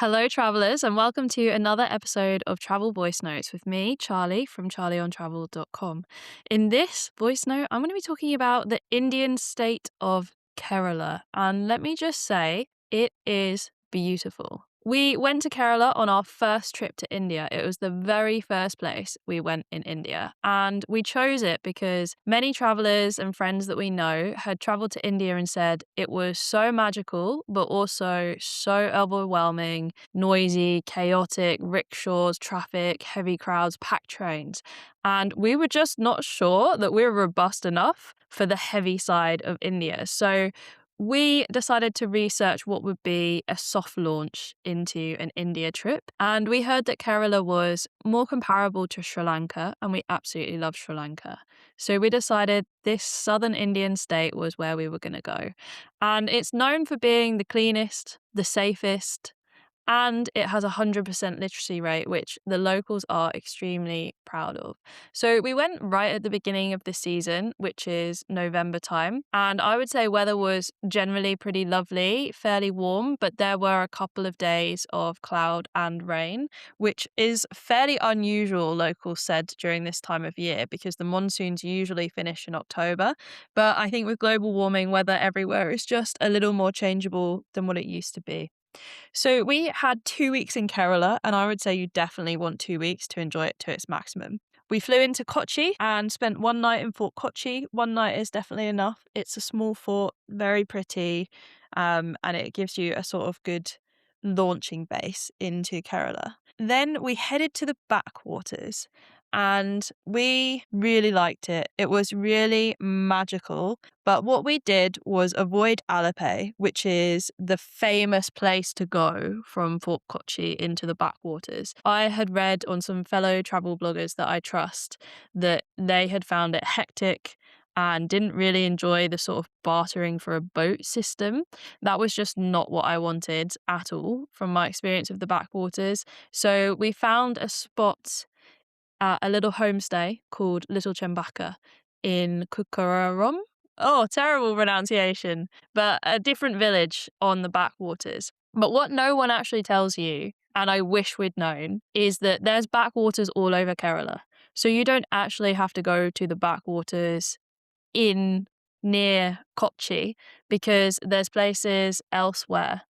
Hello, travellers, and welcome to another episode of Travel Voice Notes with me, Charlie, from charlieontravel.com. In this voice note, I'm going to be talking about the Indian state of Kerala. And let me just say, it is beautiful. We went to Kerala on our first trip to India. It was the very first place we went in India. And we chose it because many travellers and friends that we know had travelled to India and said it was so magical, but also so overwhelming, noisy, chaotic, rickshaws, traffic, heavy crowds, packed trains. And we were just not sure that we were robust enough for the heavy side of India. So we decided to research what would be a soft launch into an India trip. And we heard that Kerala was more comparable to Sri Lanka, and we absolutely love Sri Lanka. So we decided this southern Indian state was where we were going to go. And it's known for being the cleanest, the safest, and it has a 100% literacy rate, which the locals are extremely proud of. So we went right at the beginning of the season, which is November time. And I would say weather was generally pretty lovely, fairly warm, but there were a couple of days of cloud and rain, which is fairly unusual, locals said, during this time of year because the monsoons usually finish in October. But I think with global warming, weather everywhere is just a little more changeable than what it used to be. So we had 2 weeks in Kerala, and I would say you definitely want 2 weeks to enjoy it to its maximum. We flew into Kochi and spent one night in Fort Kochi. One night is definitely enough. It's a small fort, very pretty, and it gives you a sort of good launching base into Kerala. Then we headed to the backwaters and we really liked it. It was really magical. But what we did was avoid Alape, which is the famous place to go from Fort Kochi into the backwaters. I had read on some fellow travel bloggers that I trust that they had found it hectic and didn't really enjoy the sort of bartering for a boat system. That was just not what I wanted at all from my experience of the backwaters. So we found a spot at a little homestay called Little Chembaka in Kukararom. Oh, terrible pronunciation, but a different village on the backwaters. But what no one actually tells you, and I wish we'd known, is that there's backwaters all over Kerala. So you don't actually have to go to the backwaters in near Kochi because there's places elsewhere.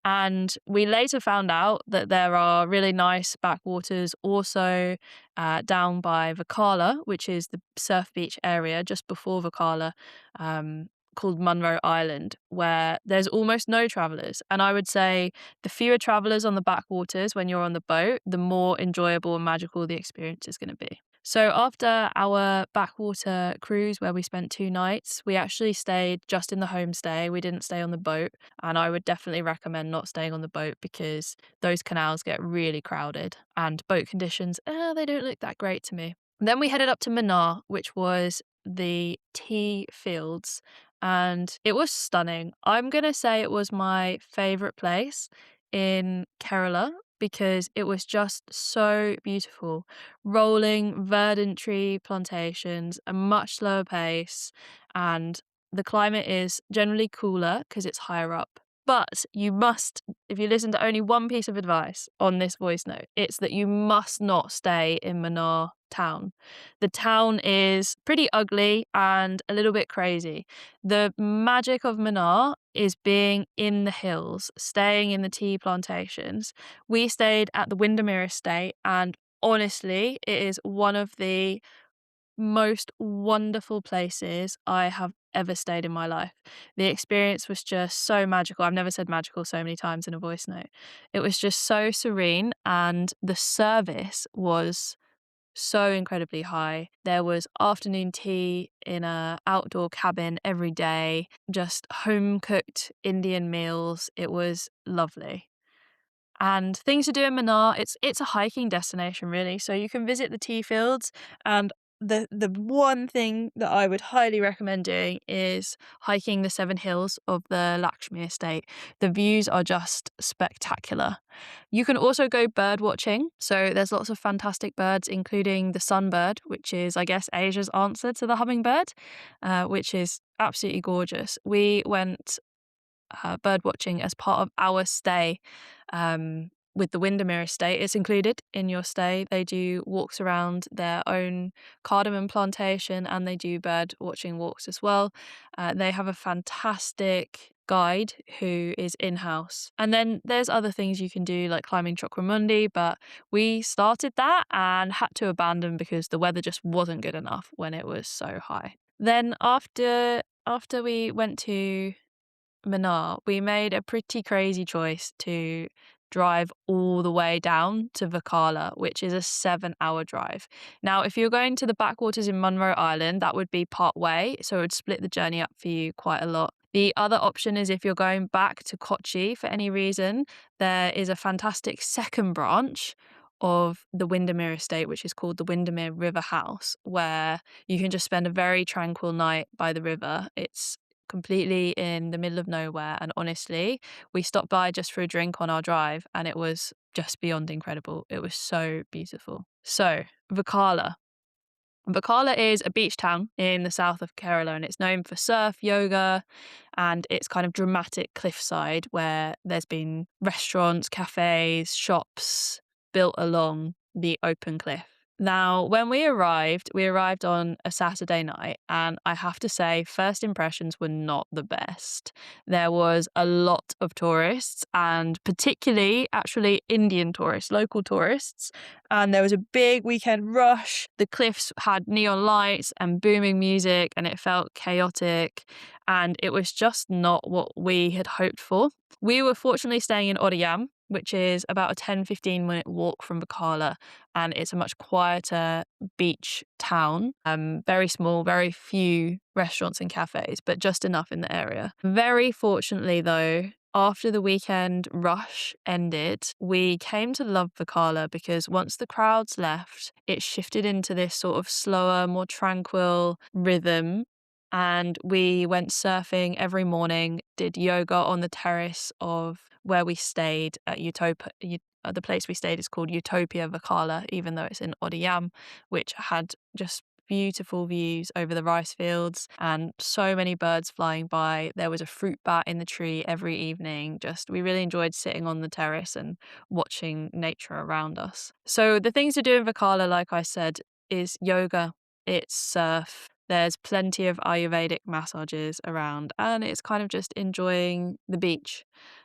And we later found out that there are really nice backwaters also down by Varkala, which is the surf beach area just before Varkala, called Munro Island, where there's almost no travellers. And I would say the fewer travellers on the backwaters when you're on the boat, the more enjoyable and magical the experience is going to be. So after our backwater cruise where we spent 2 nights, we actually stayed just in the homestay. We didn't stay on the boat, and I would definitely recommend not staying on the boat because those canals get really crowded and boat conditions, they don't look that great to me. Then we headed up to Mannar, which was the tea fields, and it was stunning. I'm going to say it was my favourite place in Kerala because it was just so beautiful. Rolling verdant tree plantations, a much slower pace, and the climate is generally cooler because it's higher up. But you must, if you listen to only one piece of advice on this voice note, it's that you must not stay in Mannar town. The town is pretty ugly and a little bit crazy. The magic of Mannar is being in the hills, staying in the tea plantations. We stayed at the Windermere Estate, and honestly, it is one of the most wonderful places I have ever stayed in my life. The experience was just so magical. I've never said magical so many times in a voice note. It was just so serene, and the service was so incredibly high. There was afternoon tea in a outdoor cabin every day, just home cooked Indian meals. It was lovely. And things to do in Mannar, it's a hiking destination really. So you can visit the tea fields, and the one thing that I would highly recommend doing is hiking the 7 hills of the Lakshmi estate. The views are just spectacular. You can also go bird watching. So there's lots of fantastic birds, including the sunbird, which is, I guess, Asia's answer to the hummingbird, which is absolutely gorgeous. We went bird watching as part of our stay with the Windermere Estate, it's included in your stay. They do walks around their own cardamom plantation and they do bird watching walks as well. They have a fantastic guide who is in-house. And then there's other things you can do like climbing Chocramundi, but we started that and had to abandon because the weather just wasn't good enough when it was so high. Then after we went to Manar, we made a pretty crazy choice to drive all the way down to Vakala, which is a 7-hour drive. Now, if you're going to the backwaters in Munro Island, that would be part way, so it would split the journey up for you quite a lot. The other option is if you're going back to Kochi for any reason, there is a fantastic second branch of the Windermere Estate, which is called the Windermere River House, where you can just spend a very tranquil night by the river. It's completely in the middle of nowhere, and honestly, we stopped by just for a drink on our drive and it was just beyond incredible. It was so beautiful. So, Vakala. Varkala is a beach town in the south of Kerala and it's known for surf, yoga, and its kind of dramatic cliffside where there's been restaurants, cafes, shops built along the open cliff. Now, when we arrived on a Saturday night, and I have to say, first impressions were not the best. There was a lot of tourists, and particularly actually Indian tourists, local tourists, and there was a big weekend rush. The cliffs had neon lights and booming music, and it felt chaotic, and it was just not what we had hoped for. We were fortunately staying in Odayam, which is about a 10-15 minute walk from Varkala, and it's a much quieter beach town. Very small, very few restaurants and cafes, but just enough in the area. Very fortunately though, after the weekend rush ended, we came to love Varkala because once the crowds left, it shifted into this sort of slower, more tranquil rhythm. And we went surfing every morning, did yoga on the terrace of where we stayed at Utopia. The place we stayed is called Utopia Varkala, even though it's in Odayam, which had just beautiful views over the rice fields and so many birds flying by. There was a fruit bat in the tree every evening. We really enjoyed sitting on the terrace and watching nature around us. So the things to do in Varkala, like I said, is yoga, it's surf. There's plenty of Ayurvedic massages around, and it's kind of just enjoying the beach.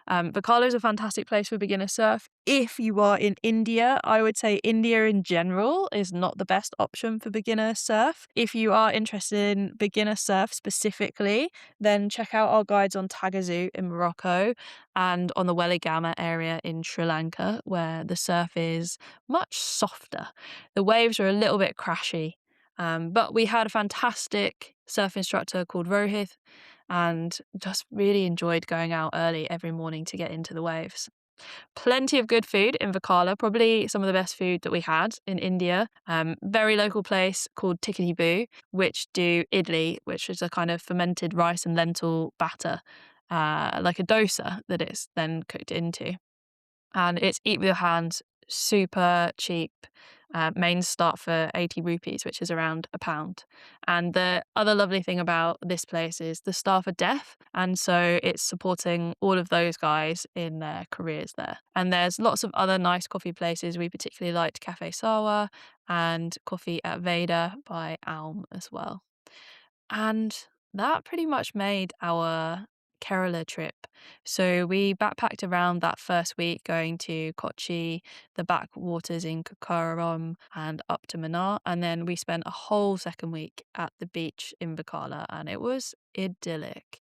Varkala is a fantastic place for beginner surf. If you are in India, I would say India in general is not the best option for beginner surf. If you are interested in beginner surf specifically, then check out our guides on Tagazu in Morocco and on the Weligama area in Sri Lanka, where the surf is much softer. The waves are a little bit crashy. But we had a fantastic surf instructor called Rohit and just really enjoyed going out early every morning to get into the waves. Plenty of good food in Varkala, probably some of the best food that we had in India. Very local place called Tickety Boo, which do idli, which is a kind of fermented rice and lentil batter, like a dosa that it's then cooked into. And it's eat with your hands, super cheap. Mains start for 80 rupees, which is around £1. And the other lovely thing about this place is the staff are deaf, and so it's supporting all of those guys in their careers there. And there's lots of other nice coffee places. We particularly liked Cafe Sawa and Coffee at Veda by Alm as well. And that pretty much made our Kerala trip. So we backpacked around that first week, going to Kochi, the backwaters in Kukaram, and up to Manar. And then we spent a whole second week at the beach in Varkala, and it was idyllic.